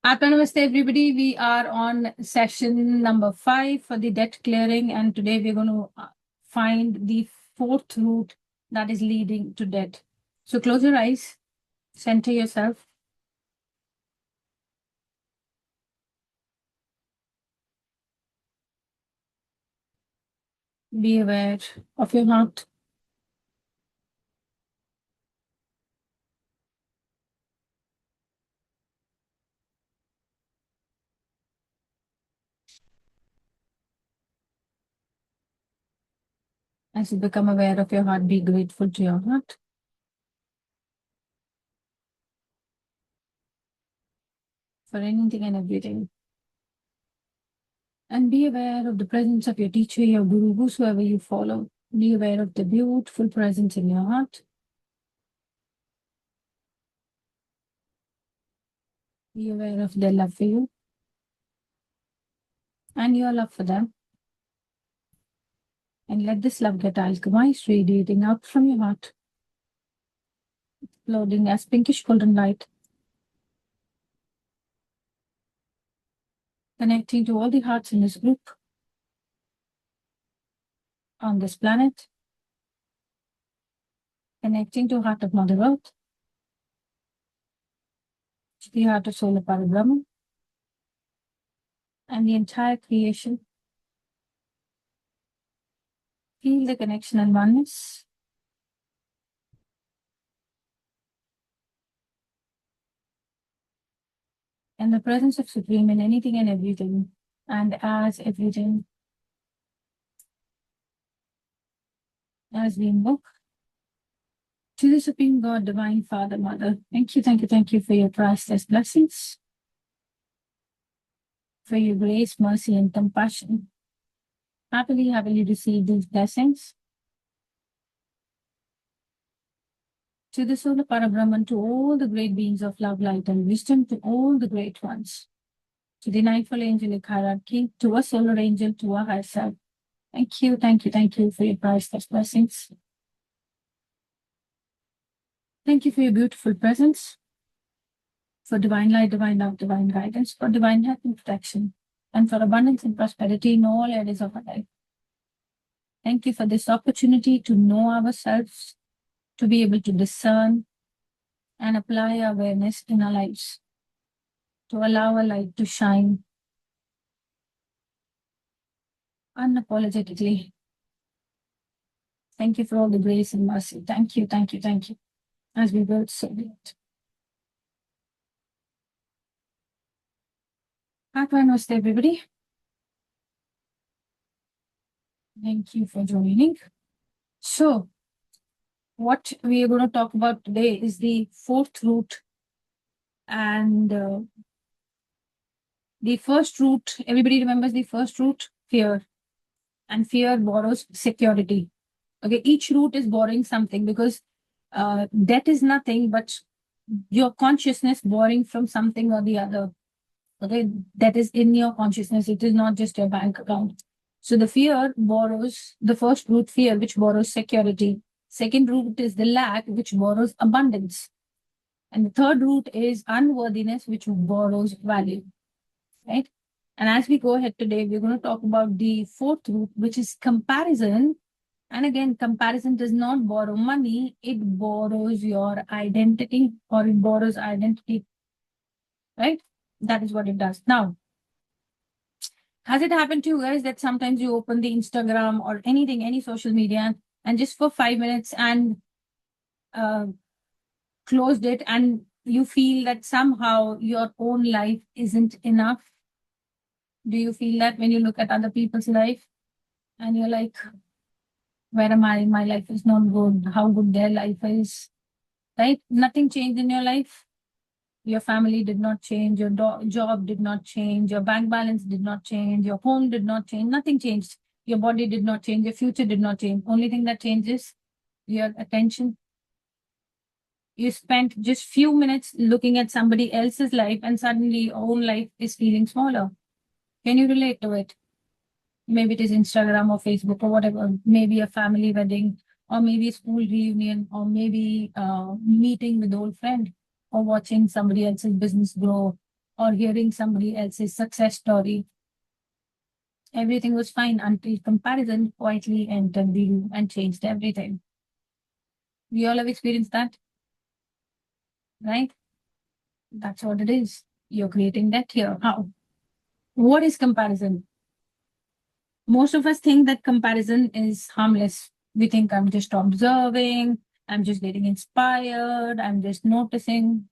Namaste, everybody. We are on session number 5 for the debt clearing, and today we're going to find the fourth route that is leading to debt. So close your eyes, center yourself. Be aware of your heart. As you become aware of your heart, be grateful to your heart. For anything and everything. And be aware of the presence of your teacher, your guru, whosoever you follow. Be aware of the beautiful presence in your heart. Be aware of their love for you and your love for them. And let this love get alchemized, radiating out from your heart, floating as pinkish golden light, connecting to all the hearts in this group, on this planet, connecting to heart of Mother Earth, to the heart of Solar Parabrahman, and the entire creation. Feel the connection and oneness. And the presence of Supreme in anything and everything, and as everything. As we invoke to the Supreme God, Divine Father, Mother, thank you for your priceless blessings, for your grace, mercy, and compassion. Happily receive these blessings. To the Solar Parabrahman, to all the great beings of love, light, and wisdom, to all the great ones, to the Nightfall Angelic Hierarchy, to a Solar Angel, to our higher self. Thank you for your priceless blessings. Thank you for your beautiful presence, for divine light, divine love, divine guidance, for divine health and protection, and for abundance and prosperity in all areas of our life. Thank you for this opportunity to know ourselves, to be able to discern and apply awareness in our lives, to allow our light to shine unapologetically. Thank you for all the grace and mercy. Thank you. As we will so be it. Namaste, everybody. Thank you for joining. So, what we are going to talk about today is the fourth route. And the first route, everybody remembers the first route? Fear. And fear borrows security. Okay, each route is borrowing something because debt is nothing but your consciousness borrowing from something or the other. Okay, that is in your consciousness. It is not just your bank account. So the fear borrows, the first root, fear, which borrows security. Second root is the lack, which borrows abundance. And the third root is unworthiness, which borrows value. Right? And as we go ahead today, we're going to talk about the fourth root, which is comparison. And again, comparison does not borrow money, it borrows your identity, or it borrows identity. Right? That is what it does. Now, has it happened to you guys that sometimes you open the Instagram or anything, any social media, and just for 5 minutes and closed it, and you feel that somehow your own life isn't enough? Do you feel that when you look at other people's life and you're like, where am I? My life is not good. How good their life is, right? Nothing changed in your life. Your family did not change. Your job did not change. Your bank balance did not change. Your home did not change. Nothing changed. Your body did not change. Your future did not change. Only thing that changes, your attention. You spent just few minutes looking at somebody else's life and suddenly your own life is feeling smaller. Can you relate to it? Maybe it is Instagram or Facebook or whatever. Maybe a family wedding, or maybe a school reunion, or maybe meeting with old friend, or watching somebody else's business grow, or hearing somebody else's success story. Everything was fine until comparison quietly entered the room and changed everything. We all have experienced that, right? That's what it is. You're creating that here. How? What is comparison? Most of us think that comparison is harmless. We think I'm just observing, I'm just getting inspired, I'm just noticing.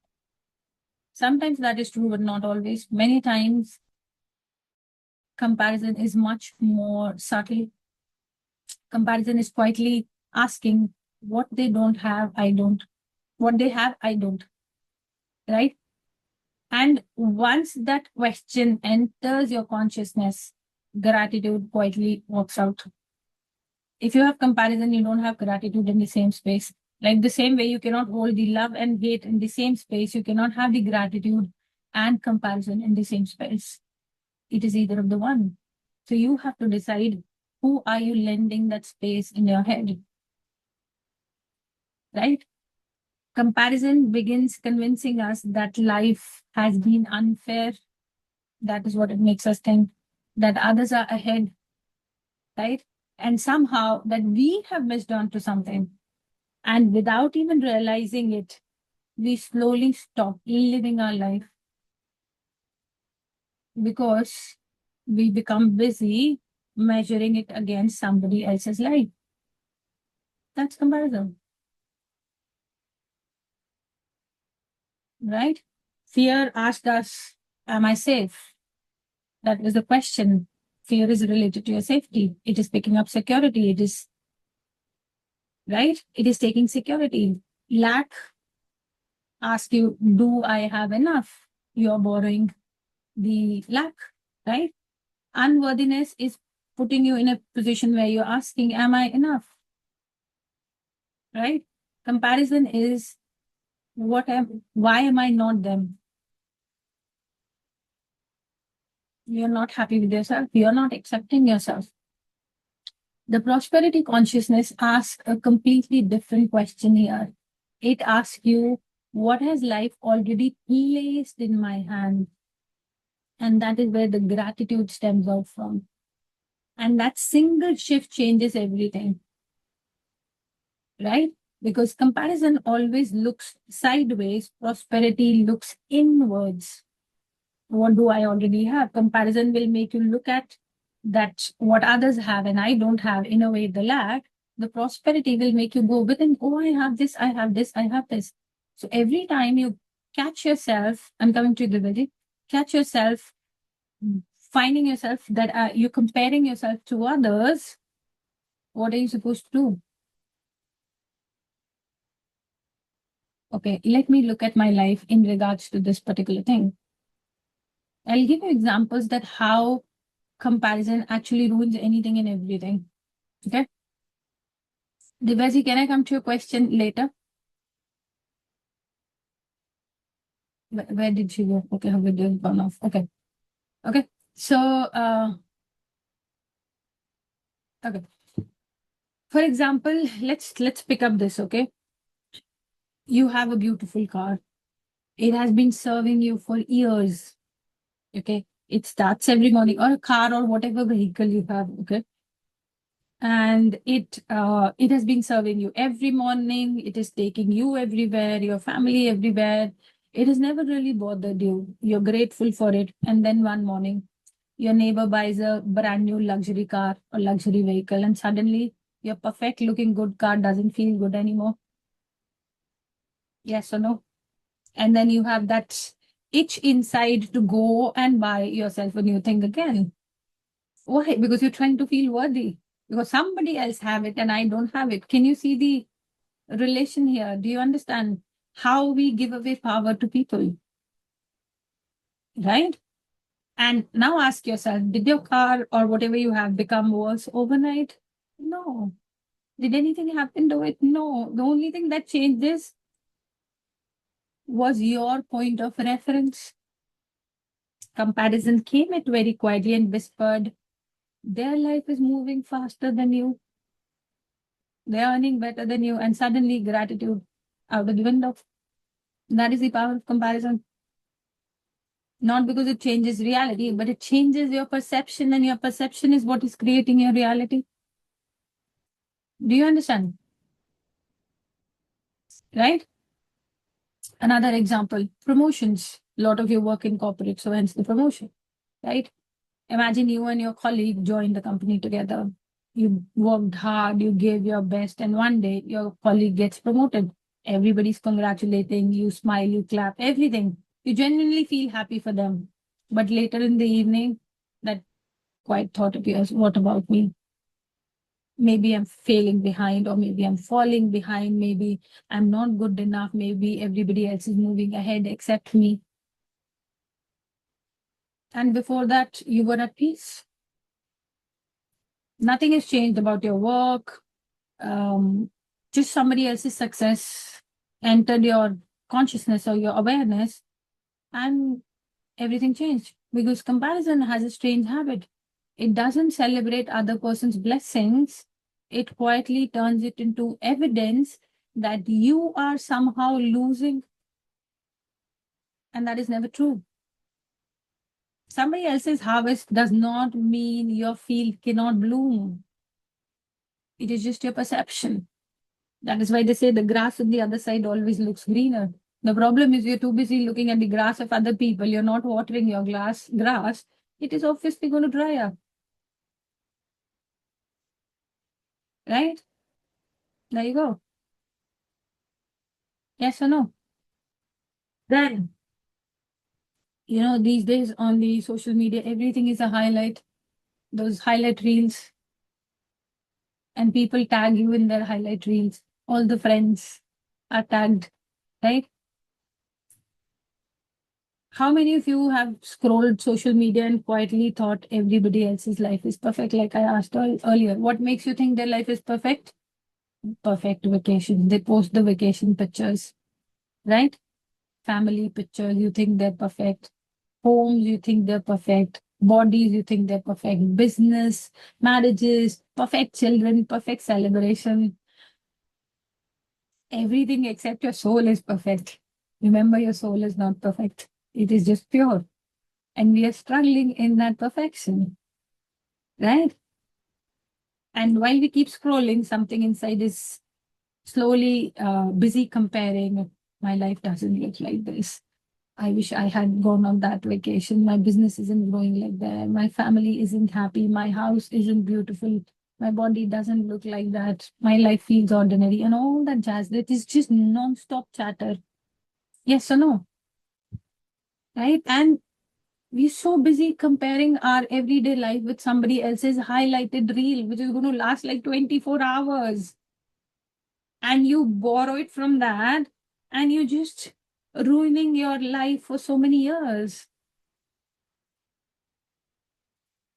Sometimes that is true, but not always. Many times, comparison is much more subtle. Comparison is quietly asking what they don't have, I don't. What they have, I don't. Right? And once that question enters your consciousness, gratitude quietly walks out. If you have comparison, you don't have gratitude in the same space. Like the same way you cannot hold the love and hate in the same space, you cannot have the gratitude and comparison in the same space. It is either of the one. So you have to decide who are you lending that space in your head, right? Comparison begins convincing us that life has been unfair. That is what it makes us think, that others are ahead, right? And somehow that we have missed on to something. And without even realizing it, we slowly stop living our life because we become busy measuring it against somebody else's life. That's comparison, right? Fear asked us, am I safe? That was the question. Fear is related to your safety. It is picking up security. It is, right? It is taking security. Lack asks you, do I have enough? You're borrowing the lack, right? Unworthiness is putting you in a position where you're asking, am I enough? Right? Comparison is why am I not them? You're not happy with yourself. You're not accepting yourself. The prosperity consciousness asks a completely different question here. It asks you, what has life already placed in my hand? And that is where the gratitude stems out from. And that single shift changes everything, right? Because comparison always looks sideways, prosperity looks inwards. What do I already have? Comparison will make you look at that what others have and I don't have, in a way, the lack. The prosperity will make you go within, oh, I have this, I have this, I have this. So every time you catch yourself, I'm coming to the very, catch yourself finding yourself that you're comparing yourself to others, what are you supposed to do? Okay, let me look at my life in regards to this particular thing. I'll give you examples that how comparison actually ruins anything and everything. Okay. Divyaji, can I come to your question later? Where did she go? Okay, her video is gone off. Okay. Okay. So, okay. For example, let's pick up this. Okay. You have a beautiful car. It has been serving you for years. Okay. It starts every morning, or a car or whatever vehicle you have. Okay. And it has been serving you every morning. It is taking you everywhere, your family everywhere. It has never really bothered you. You're grateful for it. And then one morning, your neighbor buys a brand new luxury car or luxury vehicle, and suddenly your perfect looking good car doesn't feel good anymore. Yes or no? And then you have that itch inside to go and buy yourself a new thing again. Why? Because you're trying to feel worthy. Because somebody else have it and I don't have it. Can you see the relation here? Do you understand how we give away power to people? Right? And now ask yourself, did your car or whatever you have become worse overnight? No. Did anything happen to it? No. The only thing that changes was your point of reference. Comparison came it very quietly and whispered, their life is moving faster than you. They're earning better than you. And suddenly gratitude out of the window. That is the power of comparison. Not because it changes reality, but it changes your perception, and your perception is what is creating your reality. Do you understand? Right? Another example, promotions. A lot of you work in corporate, so hence the promotion, right? Imagine you and your colleague joined the company together. You worked hard, you gave your best, and one day your colleague gets promoted. Everybody's congratulating, you smile, you clap, everything. You genuinely feel happy for them. But later in the evening, that quiet thought appears, what about me? Maybe I'm failing behind, or maybe I'm falling behind, maybe I'm not good enough, maybe everybody else is moving ahead except me. And before that, you were at peace. Nothing has changed about your work. Just somebody else's success entered your consciousness or your awareness, and everything changed, because comparison has a strange habit. It doesn't celebrate other person's blessings. It quietly turns it into evidence that you are somehow losing, and that is never true. Somebody else's harvest does not mean your field cannot bloom. It is just your perception. That is why they say the grass on the other side always looks greener. The problem is you're too busy looking at the grass of other people. You're not watering your grass. It is obviously going to dry up, right? There you go. Yes or no? Then, these days on the social media, everything is a highlight. Those highlight reels, and people tag you in their highlight reels. All the friends are tagged, right? How many of you have scrolled social media and quietly thought everybody else's life is perfect? Like I asked earlier, what makes you think their life is perfect? Perfect vacation. They post the vacation pictures, right? Family pictures, you think they're perfect. Homes, you think they're perfect. Bodies, you think they're perfect. Business, marriages, perfect children, perfect celebration. Everything except your soul is perfect. Remember, your soul is not perfect. It is just pure. And we are struggling in that perfection, right? And while we keep scrolling, something inside is slowly busy comparing. My life doesn't look like this. I wish I had gone on that vacation. My business isn't growing like that. My family isn't happy. My house isn't beautiful. My body doesn't look like that. My life feels ordinary, and all that jazz. That is just non-stop chatter. Yes or no? Right? And we're so busy comparing our everyday life with somebody else's highlighted reel, which is going to last like 24 hours. And you borrow it from that, and you just ruining your life for so many years.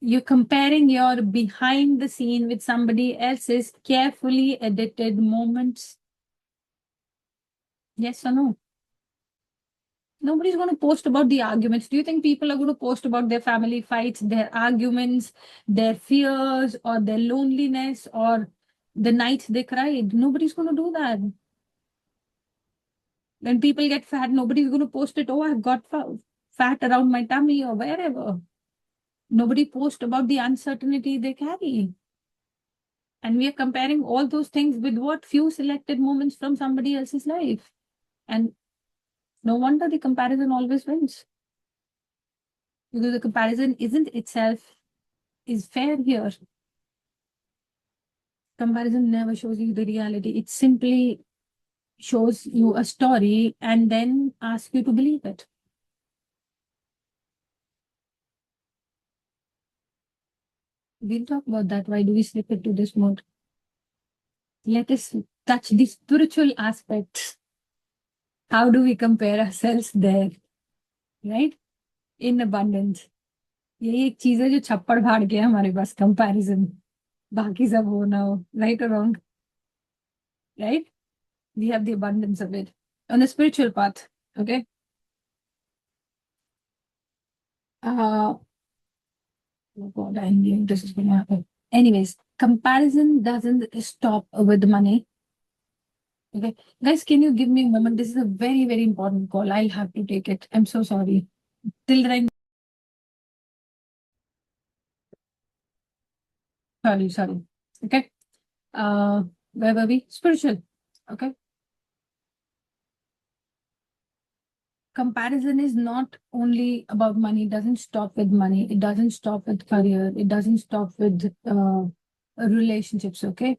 You're comparing your behind the scene with somebody else's carefully edited moments. Yes or no? Nobody's going to post about the arguments. Do you think people are going to post about their family fights, their arguments, their fears, or their loneliness, or the nights they cried? Nobody's going to do that. When people get fat, nobody's going to post it. Oh, I've got fat around my tummy or wherever. Nobody posts about the uncertainty they carry. And we are comparing all those things with what few selected moments from somebody else's life. And no wonder the comparison always wins. Because the comparison isn't itself is fair here. Comparison never shows you the reality. It simply shows you a story and then asks you to believe it. We'll talk about that. Why do we slip into this mode? Let us touch the spiritual aspects. How do we compare ourselves there? Right? In abundance. यही एक चीज है जो छप्पड़ फाड़ के है हमारे पास comparison बाकी सब हो ना हो राइट और wrong right we have the abundance of it on the spiritual path. Okay. Oh God, I knew this is going to happen. Anyways, comparison doesn't stop with money. Okay, guys, can you give me a moment? This is a very, very important call. I'll have to take it. I'm so sorry. till the time. Sorry. Okay. Where were we? Spiritual. Okay. Comparison is not only about money. It doesn't stop with money. It doesn't stop with career. It doesn't stop with relationships. Okay.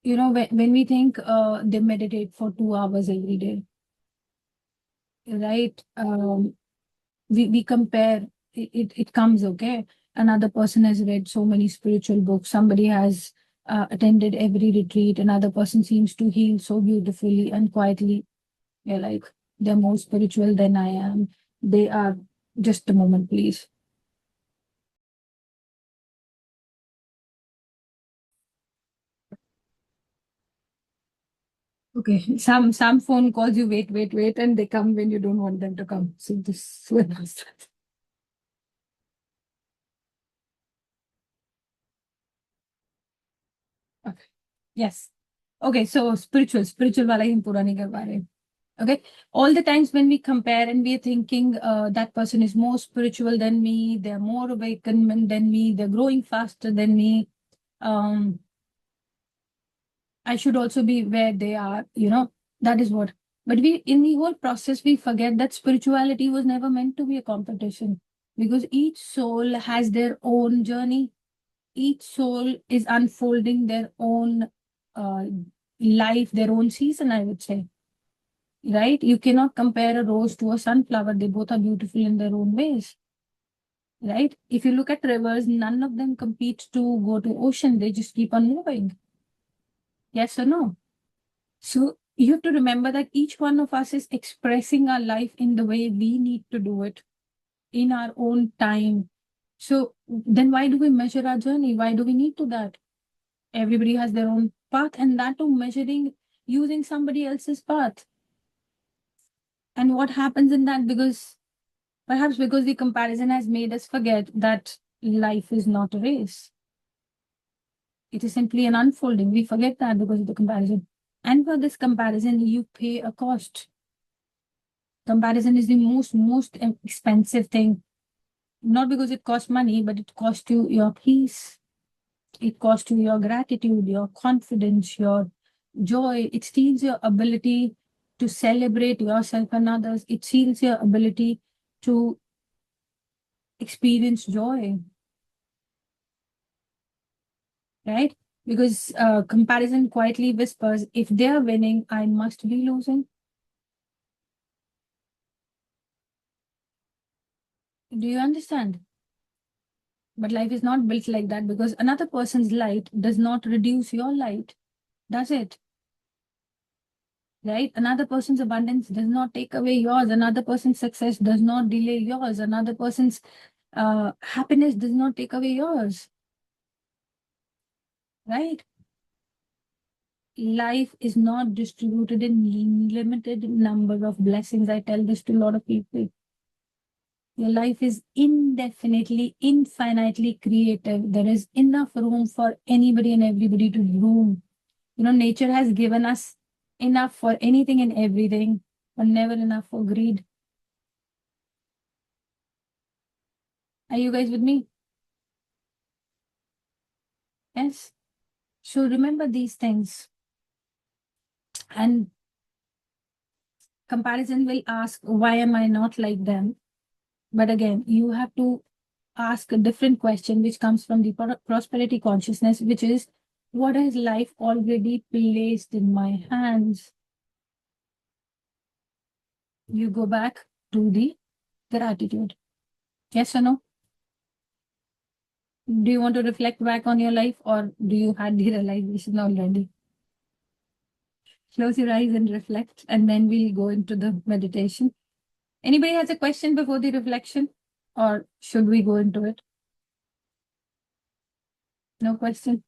You know, when we think they meditate for 2 hours every day, right? We compare, it comes, okay? Another person has read so many spiritual books. Somebody has attended every retreat. Another person seems to heal so beautifully and quietly. You're like, they're more spiritual than I am. They are, just a moment, please. Okay, some phone calls you wait, and they come when you don't want them to come. So this was okay. Yes. Okay, so spiritual वाला ही हम पूरा नहीं कर पा रहे. Okay, all the times when we compare and we're thinking that person is more spiritual than me, they're more awakened than me, they're growing faster than me. Um, I should also be where they are, you know, that is what. But we, in the whole process, we forget that spirituality was never meant to be a competition, because each soul has their own journey. Each soul is unfolding their own uh, life, their own season, I would say. Right? You cannot compare a rose to a sunflower. They both are beautiful in their own ways. Right? If you look at rivers, none of them compete to go to ocean. They just keep on moving. Yes or no? So you have to remember that each one of us is expressing our life in the way we need to do it in our own time. So then why do we measure our journey? Why do we need to that? Everybody has their own path, and that too measuring using somebody else's path. And what happens in that? Because perhaps because the comparison has made us forget that life is not a race. It is simply an unfolding. We forget that because of the comparison. And for this comparison, you pay a cost. Comparison is the most expensive thing. Not because it costs money, but it costs you your peace. It costs you your gratitude, your confidence, your joy. It steals your ability to celebrate yourself and others. It steals your ability to experience joy, right? Because comparison quietly whispers, if they're winning, I must be losing. Do you understand? But life is not built like that, because another person's light does not reduce your light, does it? Right? Another person's abundance does not take away yours. Another person's success does not delay yours. Another person's happiness does not take away yours. Right? Life is not distributed in limited number of blessings. I tell this to a lot of people. Your life is indefinitely, infinitely creative. There is enough room for anybody and everybody to bloom. You know, nature has given us enough for anything and everything, but never enough for greed. Are you guys with me? Yes. So remember these things. And comparison will ask, why am I not like them? But again, you have to ask a different question, which comes from the prosperity consciousness, which is, what has life already placed in my hands? You go back to the gratitude. Yes or no? Do you want to reflect back on your life, or do you had the realization already? Close your eyes and reflect, and then we'll go into the meditation. Anybody has a question before the reflection, or should we go into it? No question.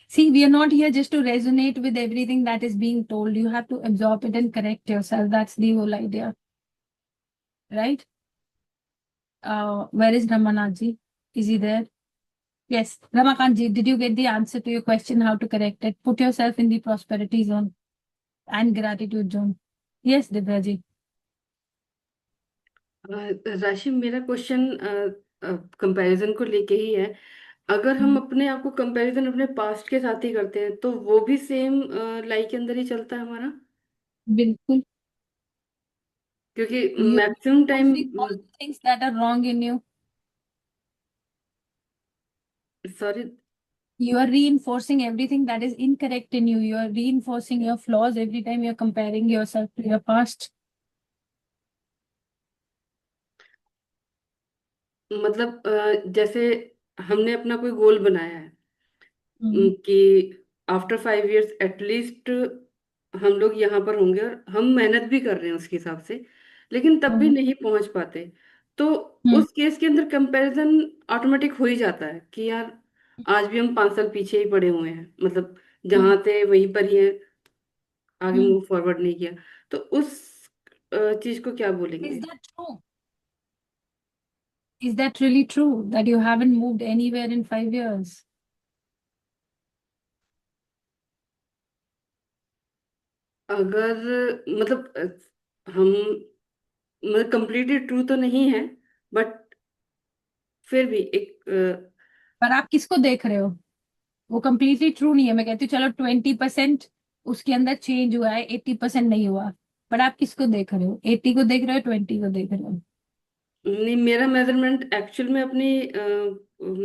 See, we are not here just to resonate with everything that is being told. You have to absorb it and correct yourself. That's the whole idea, right? Where is Ramanaji? Is he there? Yes, Ramakanji, did you get the answer to your question, how to correct it? Put yourself in the prosperity zone and gratitude zone. Yes, Divyaji. राशि, मेरा question comparison को लेके ही है। अगर हम हम्म, अपने आप को कंपैरिजन अपने पास्ट के साथ ही करते हैं तो वो भी सेम लाइक के अंदर ही चलता है हमारा। बिल्कुल। क्योंकि You are maximum time. reinforcing all the things that are wrong in you. Sorry. You are reinforcing everything that is incorrect in you. You are reinforcing your flaws every time you're comparing yourself to your past. मतलब जैसे हमने अपना कोई गोल बनाया है, हम्म, कि after 5 years at least हम लोग यहाँ पर होंगे, और हम मेहनत भी कर रहे हैं उसके हिसाब से, लेकिन तब भी हम्म, नहीं पहुंच पाते। तो हम्म, उस केस के अंदर कंपैरिजन ऑटोमेटिक हो ही जाता है कि यार आज भी हम 5 साल पीछे ही पड़े हुए हैं, मतलब हम्म, जहाँ थे वहीं पर ही हैं, आगे हम्म. मूव फॉरवर्ड नहीं किया। तो उस चीज को क्या Is बोलेंगे? that true? Is that really true that you haven't moved anywhere in 5 years? अगर मतलब हम मतलब कंप्लीटली ट्रू तो नहीं है, बट फिर भी एक पर आप किसको देख रहे हो? वो कंप्लीटली ट्रू नहीं है। मैं कहती हूँ चलो 20% उसके अंदर चेंज हुआ है, 80% नहीं हुआ। पर आप किसको देख रहे हो? 80 को देख रहे हो, 20 को देख रहे हो? नहीं, मेरा मेजरमेंट एक्चुअल में अपनी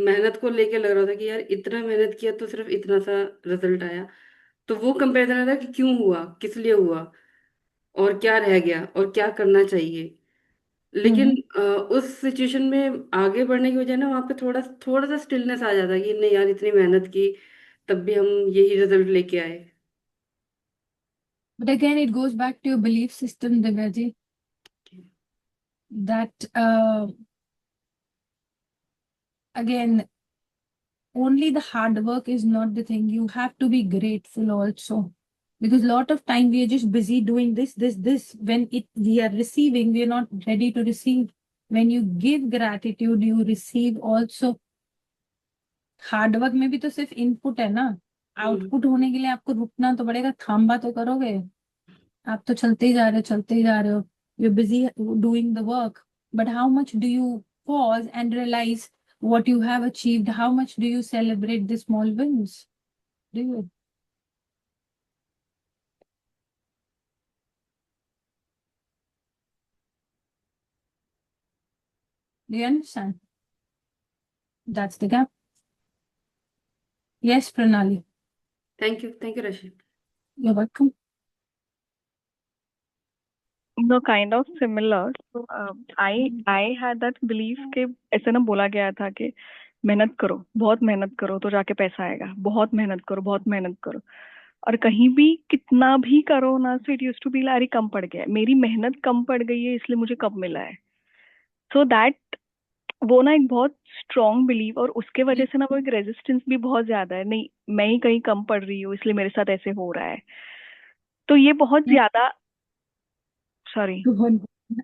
मेहनत को लेके लग रहा था कि यार इतना मेहनत किया तो सिर्फ इतना सा रिजल्ट आया। तो वो कंपेरिजन था कि क्यों हुआ, किस लिए हुआ, और क्या रह गया, और क्या करना चाहिए। लेकिन हम्म. उस सिचुएशन में आगे बढ़ने की वजह ना वहाँ पे थोड़ा थोड़ा सा स्टिलनेस आ जाता है कि नहीं यार इतनी मेहनत की, तब भी हम यही रिजल्ट लेके आए। But again, it goes back to your belief system, Divyaji, that again, only the hard work is not the thing. You have to be grateful also. Because a lot of time we are just busy doing this. When it we are receiving, we are not ready to receive. When you give gratitude, you receive also. Hard work में भी तो सिर्फ input है ना। हम्म। Output होने के लिए आपको रुकना तो पड़ेगा, थांबा तो करोगे। आप तो चलते ही जा रहे हो, चलते ही जा रहे हो। You busy doing the work, but how much do you pause and realise what you have achieved? How much do you celebrate the small wins? Do you? Do you understand? That's the gap. Yes, Pranali, thank you रशी। you're welcome. No, kind of similar. So I had that belief कि ऐसे ना बोला गया था कि मेहनत करो, बहुत मेहनत करो तो जाके पैसा आएगा, बहुत मेहनत करो, बहुत मेहनत करो। और कहीं भी कितना भी करो ना, so it used to be अरे कम पड़ गया है, मेरी मेहनत कम पड़ गई है इसलिए मुझे कम मिला है। सो दैट वो ना एक बहुत स्ट्रॉन्ग बिलीव, और उसके वजह से ना वो एक रेजिस्टेंस भी बहुत ज्यादा है, नहीं मैं ही कहीं कम पड़ रही हूँ इसलिए मेरे साथ ऐसे हो रहा है। तो ये बहुत ज्यादा, sorry. Go on.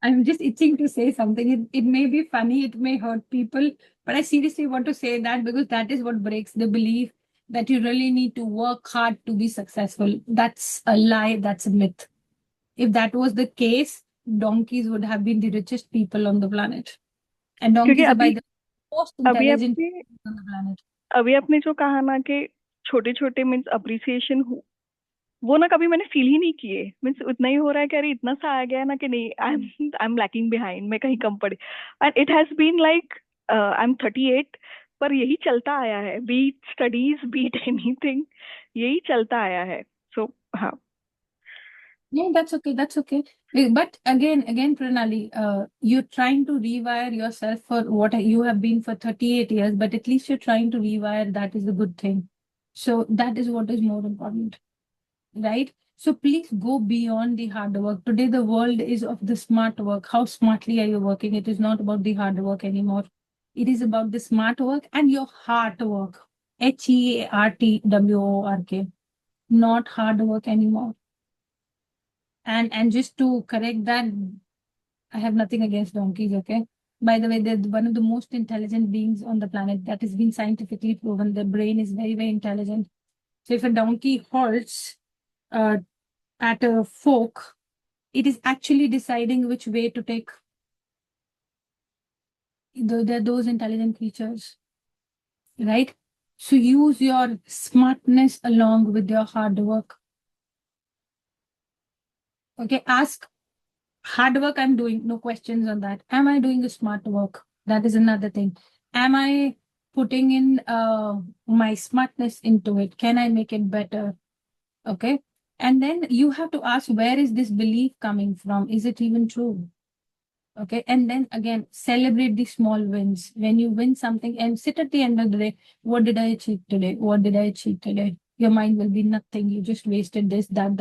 I'm just itching to say something. It may be funny, it may hurt people, but I seriously want to say that because that is what breaks the belief that you really need to work hard to be successful. That's a lie, that's a myth. If that was the case, donkeys would have been the richest people on the planet. And क्योंकि donkeys are by अभी the most अभी intelligent आपने people on the planet. अभी आपने जो कहा ना कि छोटे छोटे मीन्स अप्रिसिएशन, वो ना कभी मैंने फील ही नहीं किए। मीन्स उतना ही हो रहा है कि अरे इतना सा आ गया ना कि नहीं, आई एम लैकिंग बिहाइंड, मैं कहीं कम पड़ी। And it has been like I am 38, पर यही चलता आया है, बीट स्टडीज बीट एनीथिंग, यही चलता आया है। सो हाँ। No, that's okay. That's okay. But again, Pranali, you're trying to rewire yourself for what you have been for 38 years, but at least you're trying to rewire. That is a good thing. So that is what is more important, right? So please go beyond the hard work. Today, the world is of the smart work. How smartly are you working? It is not about the hard work anymore. It is about the smart work and your heart work. HEARTWORK, not hard work anymore. And just to correct that, I have nothing against donkeys, okay? By the way, they're one of the most intelligent beings on the planet. That has been scientifically proven. Their brain is very, very intelligent. So if a donkey halts uh, at a fork, it is actually deciding which way to take. They're those intelligent creatures, right? So use your smartness along with your hard work. Okay, ask hard work I'm doing, no questions on that. Am I doing the smart work? That is another thing. Am I putting in my smartness into it? Can I make it better? Okay. And then you have to ask, where is this belief coming from? Is it even true? Okay. And then again, celebrate the small wins. When you win something and sit at the end of the day, what did I achieve today? What did I achieve today? Your mind will be nothing. You just wasted this, that.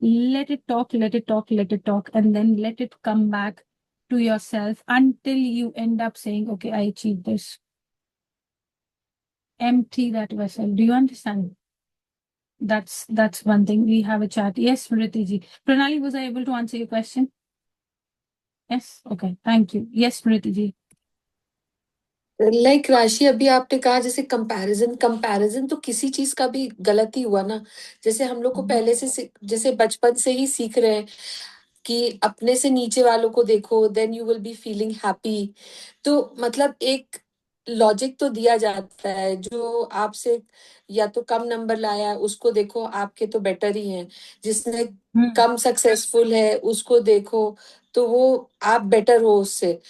Let it talk, let it talk, let it talk, and then let it come back to yourself until you end up saying, okay, I achieved this. Empty that vessel. Do you understand? That's one thing. We have a chat. Yes, Smriti ji. Pranali, was I able to answer your question? Yes. Okay. Thank you. Yes, Smriti ji. Like राशि, अभी आपने कहा जैसे comparison comparison तो किसी चीज का भी गलत ही हुआ ना। जैसे हम लोग को पहले से जैसे बचपन से ही सीख रहे हैं कि अपने से नीचे वालों को देखो, then you will be feeling happy. तो मतलब एक लॉजिक तो दिया जाता है, जो आपसे या तो कम नंबर लाया है उसको देखो, आपके तो बेटर ही हैं। जिसने कम सक्सेसफुल है उसको देखो, तो वो आप बेटर हो उससे।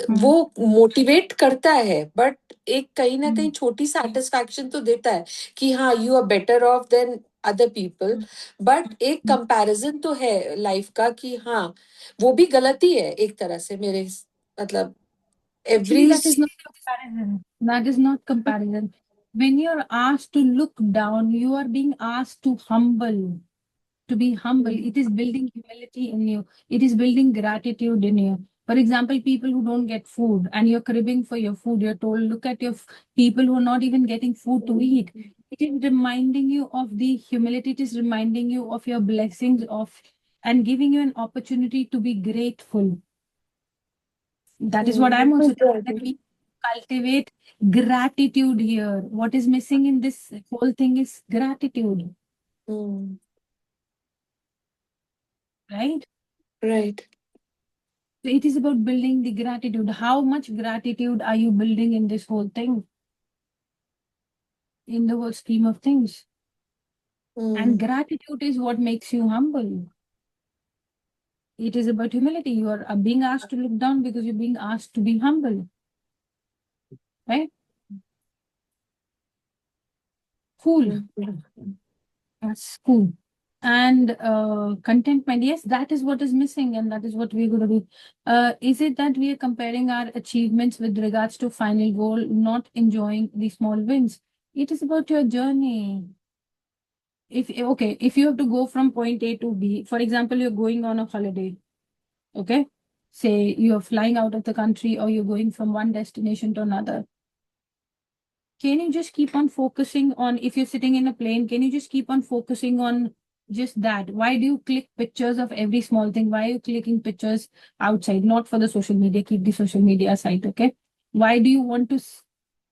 वो मोटिवेट करता है, बट एक कहीं ना कहीं छोटी सेटिस्फैक्शन तो देता है कि हाँ, you are better off than other people. But एक कंपैरिजन तो है लाइफ का कि हाँ, वो भी गलती है एक तरह से मेरे, मतलब Actually, every. that is not comparison. That is not comparison. When you're asked to look down, you are being asked to humble, to be humble. It is building humility in you. It is building gratitude in you. For example, people who don't get food and you're cribbing for your food, you're told, look at your people who are not even getting food to eat. It is reminding you of the humility. It is reminding you of your blessings of and giving you an opportunity to be grateful. That is what I'm also telling, that we cultivate gratitude here. What is missing in this whole thing is gratitude, right? Right. So it is about building the gratitude. How much gratitude are you building in this whole thing, in the whole scheme of things? And gratitude is what makes you humble. It is about humility. You are being asked to look down because you're being asked to be humble, right? Cool. That's cool. And contentment, yes, that is what is missing, and that is what we're going to do. Is it that we are comparing our achievements with regards to final goal, not enjoying the small wins? It is about your journey. If you have to go from point A to B, for example, you're going on a holiday, okay? Say you're flying out of the country or you're going from one destination to another. Can you just keep on focusing on, if you're sitting in a plane, can you just keep on focusing on just that? Why do you click pictures of every small thing? Why are you clicking pictures outside? Not for the social media, keep the social media aside, okay? Why do you want to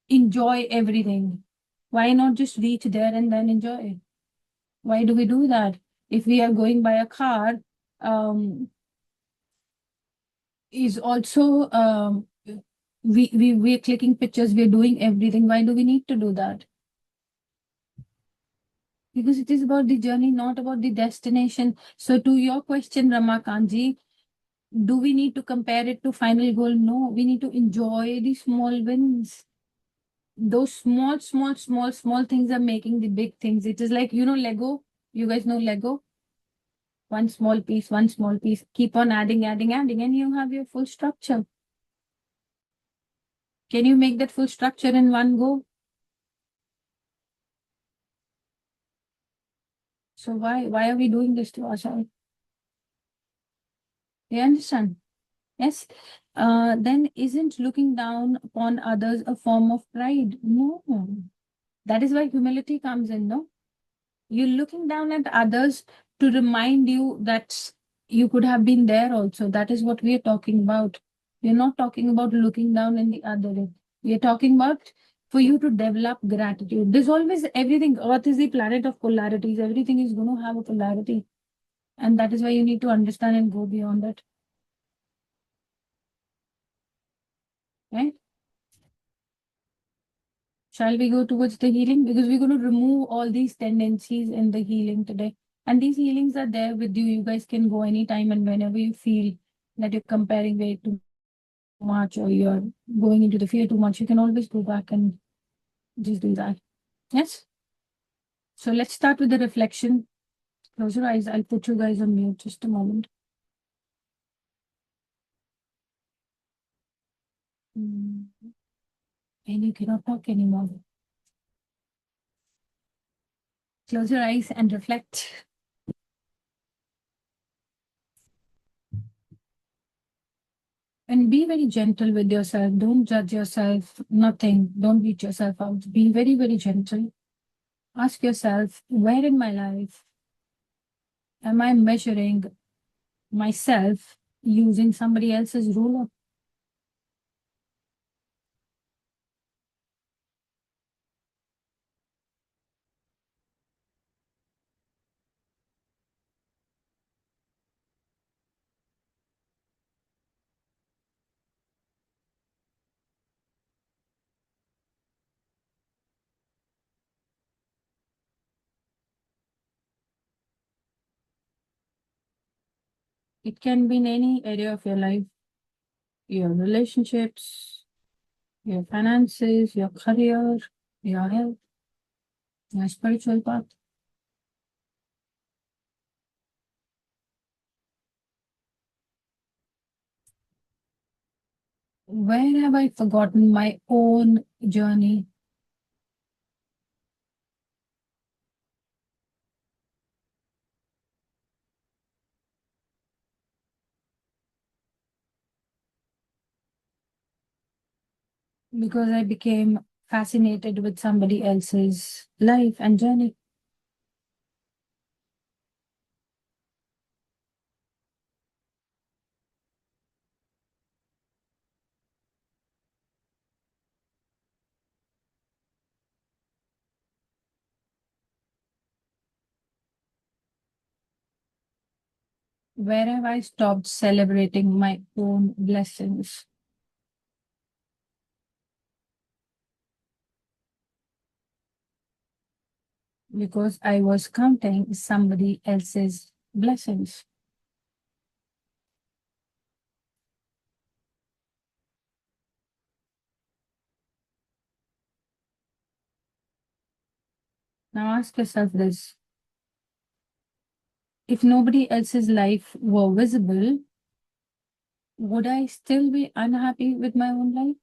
enjoy everything? Why not just reach there and then enjoy? Why do we do that? If we are going by a car, is also we're clicking pictures, we're doing everything. Why do we need to do that? Because it is about the journey, not about the destination. So to your question, Ramakanji, do we need to compare it to final goal? No, we need to enjoy the small wins. Those small things are making the big things. It is like, Lego. You guys know Lego? One small piece, keep on adding, and you have your full structure. Can you make that full structure in one go? So why are we doing this to ourselves? You understand? Yes. Then isn't looking down upon others a form of pride? No. That is why humility comes in, no? You're looking down at others to remind you that you could have been there also. That is what we are talking about. We're not talking about looking down in the other way. We are talking about for you to develop gratitude. There's always everything. Earth is the planet of polarities. Everything is going to have a polarity. And that is why you need to understand and go beyond it. Right? Shall we go towards the healing? Because we're going to remove all these tendencies in the healing today. And these healings are there with you. You guys can go anytime and whenever you feel that you're comparing way too much or you're going into the fear too much, you can always go back and just do that. Yes? So let's start with the reflection. Close your eyes. I'll put you guys on mute just a moment. And you cannot talk anymore. Close your eyes and reflect. And be very gentle with yourself. Don't judge yourself. Nothing. Don't beat yourself out. Be very, very gentle. Ask yourself, where in my life am I measuring myself using somebody else's ruler? It can be in any area of your life, your relationships, your finances, your career, your health, your spiritual path. Where have I forgotten my own journey? Because I became fascinated with somebody else's life and journey. Where have I stopped celebrating my own blessings? Because I was counting somebody else's blessings. Now ask yourself this. If nobody else's life were visible, would I still be unhappy with my own life?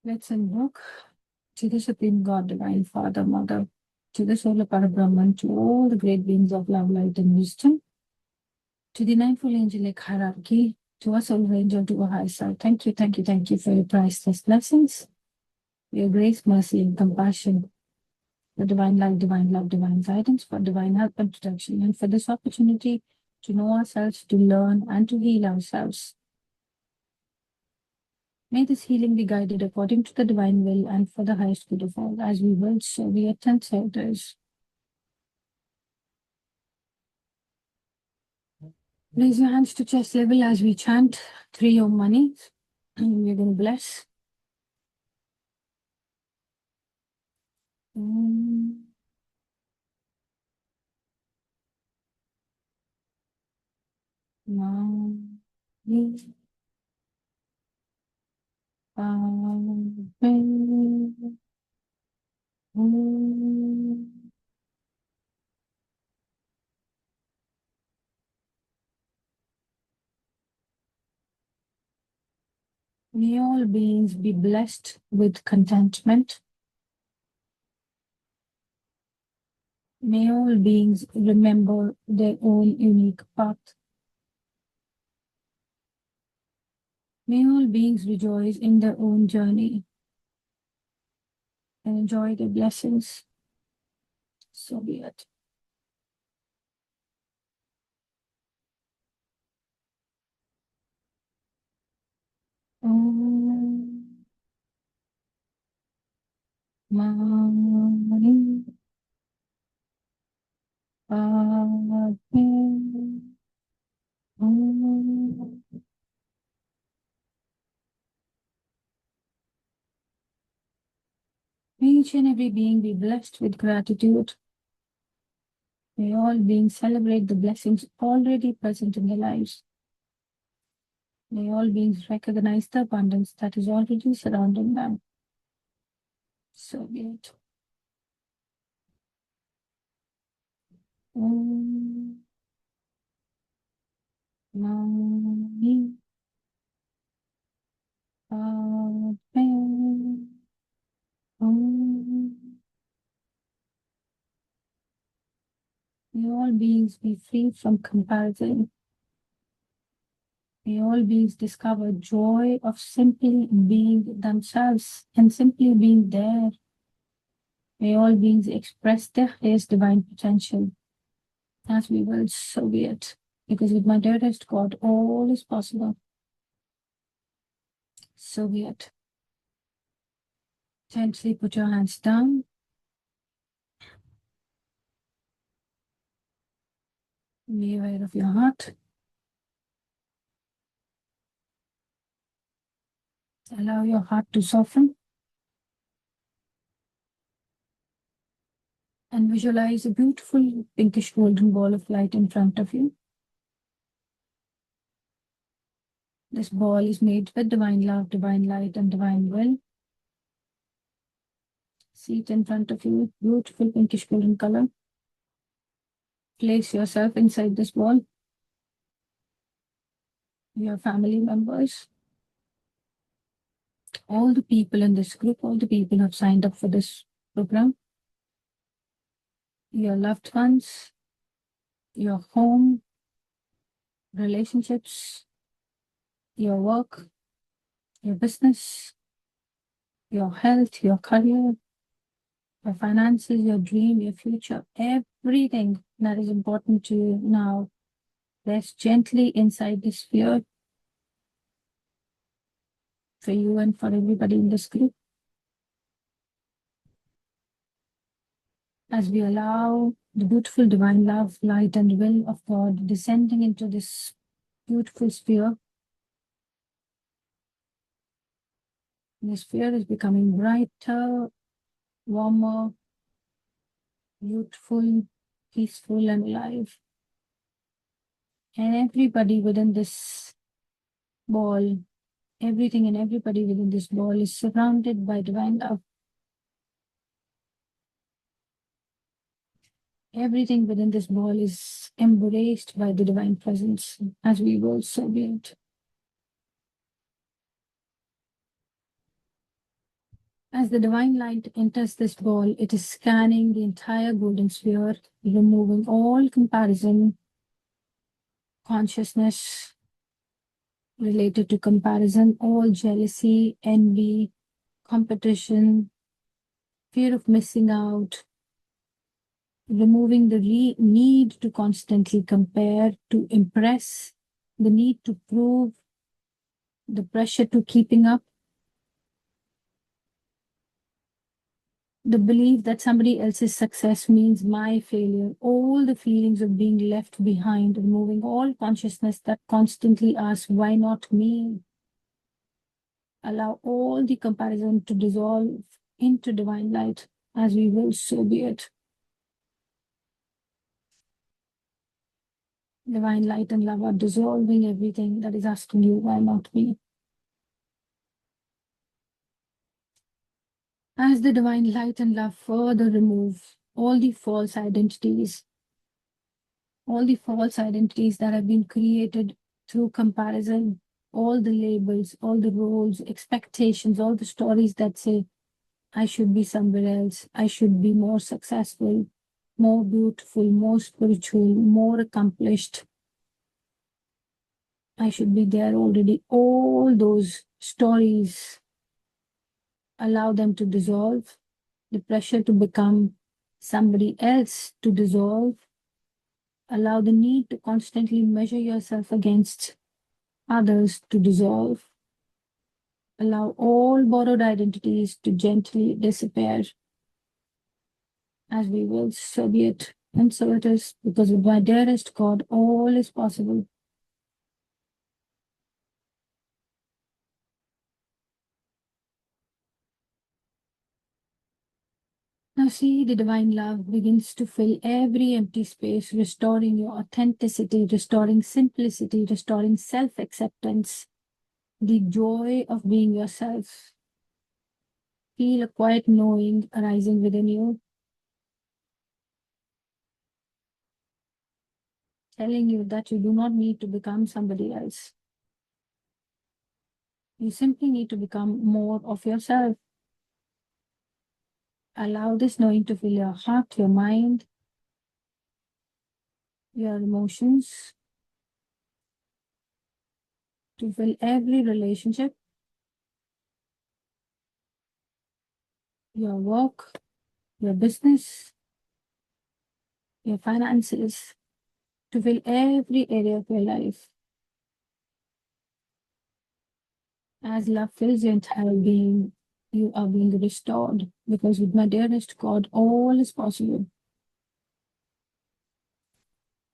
Let's invoke to the Supreme God, Divine Father, Mother, to the Solar Parabrahman, to all the great beings of love, light, and wisdom, to the Ninefold Angelic Hierarchy, to our solar angel, to our higher self. Thank you, thank you, thank you for your priceless blessings, your grace, mercy, and compassion, the divine light, divine love, divine guidance, for divine help and protection, and for this opportunity to know ourselves, to learn, and to heal ourselves. May this healing be guided according to the divine will and for the highest good of all. As we will, so we attend, so it is. Raise your hands to chest level as we chant 3 Om Manis. We're going to bless. Om Mani Padme Hum. May all beings be blessed with contentment. May all beings remember their own unique path. May all beings rejoice in their own journey. and enjoy the blessings. So be it. Om Mani Padme Hum. May each and every being be blessed with gratitude. May all beings celebrate the blessings already present in their lives. May all beings recognize the abundance that is already surrounding them. So be it. Om Mani Padme Hum. May all beings be free from comparison. May all beings discover joy of simply being themselves and simply being there. May all beings express their highest divine potential. As we will, so be it. Because with my dearest God, all is possible. So be it. Gently put your hands down. Be aware of your heart. Allow your heart to soften. And visualize a beautiful pinkish golden ball of light in front of you. This ball is made with divine love, divine light, and divine will. See it in front of you, beautiful pinkish golden color. Place yourself inside this ball. Your family members, all the people in this group, all the people who have signed up for this program, your loved ones, your home, relationships, your work, your business, your health, your career, your finances, your dream, your future, everything that is important to you now. Rest gently inside this sphere for you and for everybody in this group. As we allow the beautiful divine love, light, and will of God descending into this beautiful sphere, the sphere is becoming brighter, warmer, beautiful, peaceful, and alive. And everybody within this ball, everything and everybody within this ball is surrounded by divine love. Everything within this ball is embraced by the divine presence, as we will, so be it. As the divine light enters this ball, it is scanning the entire golden sphere, removing all comparison, consciousness related to comparison, all jealousy, envy, competition, fear of missing out, removing the need to constantly compare, to impress, the need to prove, the pressure to keeping up, the belief that somebody else's success means my failure, all the feelings of being left behind, removing all consciousness that constantly asks, why not me? Allow all the comparison to dissolve into divine light. As we will, so be it. Divine light and love are dissolving everything that is asking you, why not me? As the divine light and love further remove all the false identities that have been created through comparison, all the labels, all the roles, expectations, all the stories that say, I should be somewhere else, I should be more successful, more beautiful, more spiritual, more accomplished, I should be there already. All those stories, allow them to dissolve the pressure to become somebody else to dissolve. Allow the need to constantly measure yourself against others to dissolve. Allow all borrowed identities to gently disappear. As we will, so be it. And so it is, because with my dearest God, all is possible. Now see, the divine love begins to fill every empty space, restoring your authenticity, restoring simplicity, restoring self-acceptance, the joy of being yourself. Feel a quiet knowing arising within you, telling you that you do not need to become somebody else. You simply need to become more of yourself. Allow this knowing to fill your heart, your mind, your emotions, to fill every relationship, your work, your business, your finances, to fill every area of your life. As love fills your entire being, you are being restored, because with my dearest God, all is possible.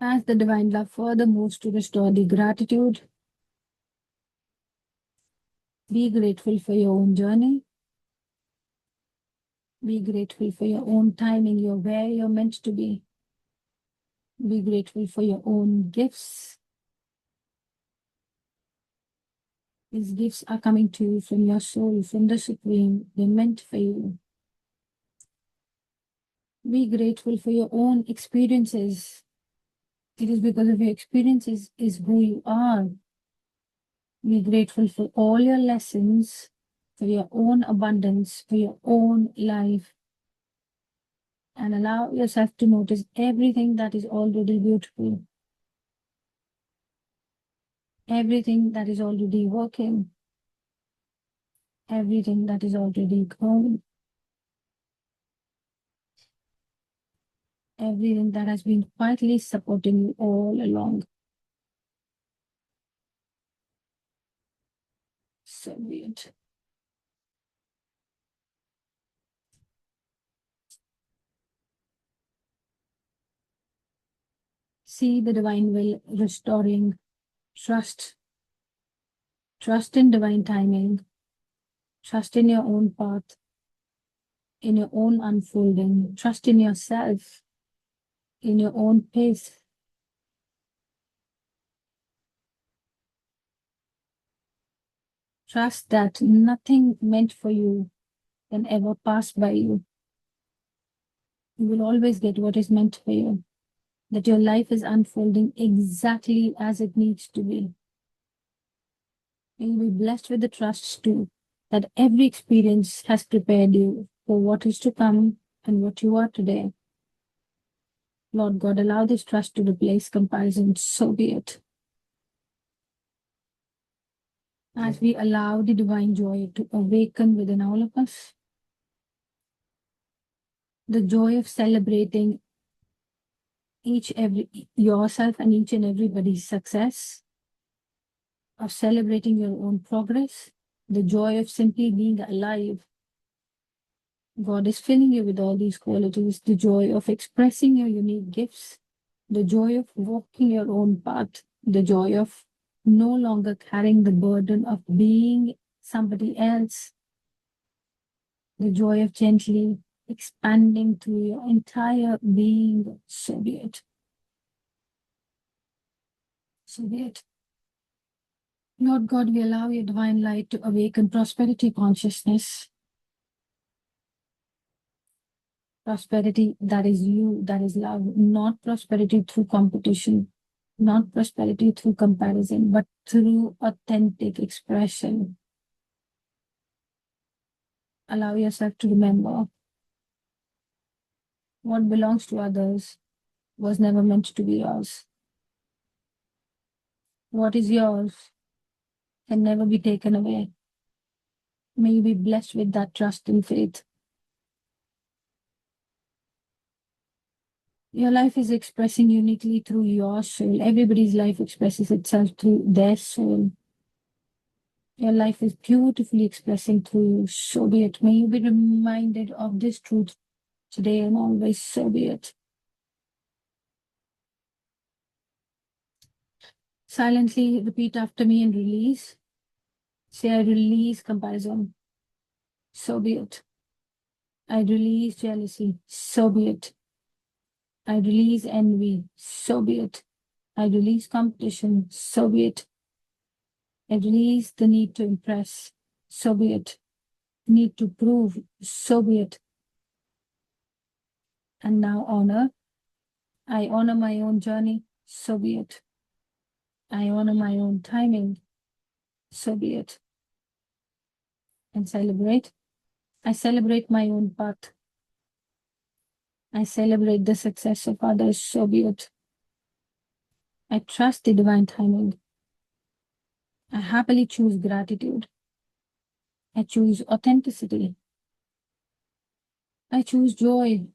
As the divine love further moves to restore the gratitude, be grateful for your own journey. Be grateful for your own timing. You're where you're meant to be. Be grateful for your own gifts. These gifts are coming to you from your soul, from the Supreme. They're meant for you. Be grateful for your own experiences. It is because of your experiences is who you are. Be grateful for all your lessons, for your own abundance, for your own life. And allow yourself to notice everything that is already beautiful. Everything that is already working. Everything that is already growing. Everything that has been quietly supporting you all along. So be it. See the divine will restoring trust. Trust in divine timing. Trust in your own path, in your own unfolding. Trust in yourself, in your own pace. Trust that nothing meant for you can ever pass by you. You will always get what is meant for you. That your life is unfolding exactly as it needs to be. And you'll be blessed with the trust too, that every experience has prepared you for what is to come and what you are today. Lord God, allow this trust to replace comparison, so be it. As we allow the divine joy to awaken within all of us, the joy of celebrating yourself and each and everybody's success, of celebrating your own progress, the joy of simply being alive. God is filling you with all these qualities, the joy of expressing your unique gifts, the joy of walking your own path, the joy of no longer carrying the burden of being somebody else, the joy of gently expanding through your entire being. So be it. So be it. Lord God, we allow your divine light to awaken prosperity consciousness. Prosperity that is you, that is love, not prosperity through competition, not prosperity through comparison, but through authentic expression. Allow yourself to remember what belongs to others was never meant to be yours. What is yours can never be taken away. May you be blessed with that trust and faith. Your life is expressing uniquely through your soul. Everybody's life expresses itself through their soul. Your life is beautifully expressing through you. So be it. May you be reminded of this truth today and always. So be it. Silently repeat after me and release. Say, I release comparison. So be it. I release jealousy. So be it. I release envy. So be it. I release competition. So be it. I release the need to impress. So be it. Need to prove. So be it. And now honor. I honor my own journey. So be it. I honor my own timing. So be it. And celebrate. I celebrate my own path. I celebrate the success of others. So be it. I trust the divine timing. I happily choose gratitude. I choose authenticity. I choose joy.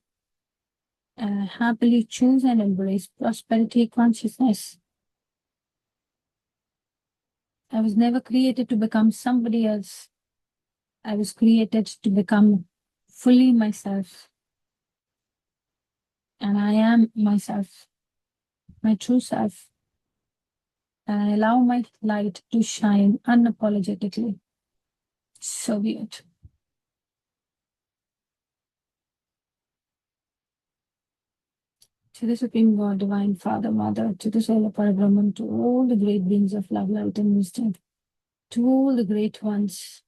And I happily choose and embrace prosperity consciousness. I was never created to become somebody else. I was created to become fully myself. And I am myself, my true self. And I allow my light to shine unapologetically. So be it. To the Supreme God, Divine Father, Mother, to the Soul of Parabrahman, to all the great beings of love, light, and wisdom, to all the great ones,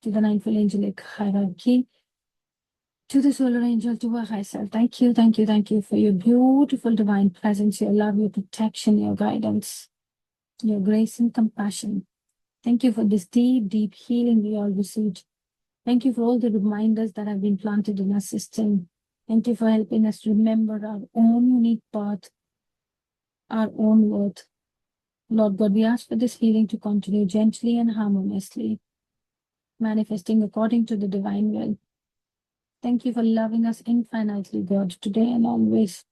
to the Ninthfold Angelic Hierarchy, to the Solar Angel, to our high self. Thank you, thank you, thank you for your beautiful divine presence, your love, your protection, your guidance, your grace and compassion. Thank you for this deep, deep healing we all received. Thank you for all the reminders that have been planted in our system. Thank you for helping us remember our own unique path, our own worth. Lord God, we ask for this healing to continue gently and harmoniously, manifesting according to the divine will. Thank you for loving us infinitely, God, today and always.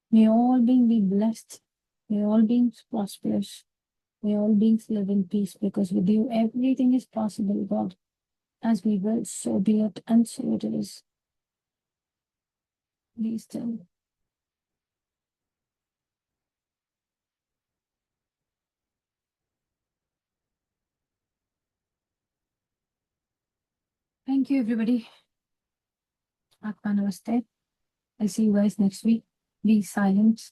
May all beings be blessed. May all beings prosperous. May all beings live in peace, because with you everything is possible, God. As we will, so be it, and so it is. Be still. Thank you, everybody. Atma Namaste. I'll see you guys next week. Be silent.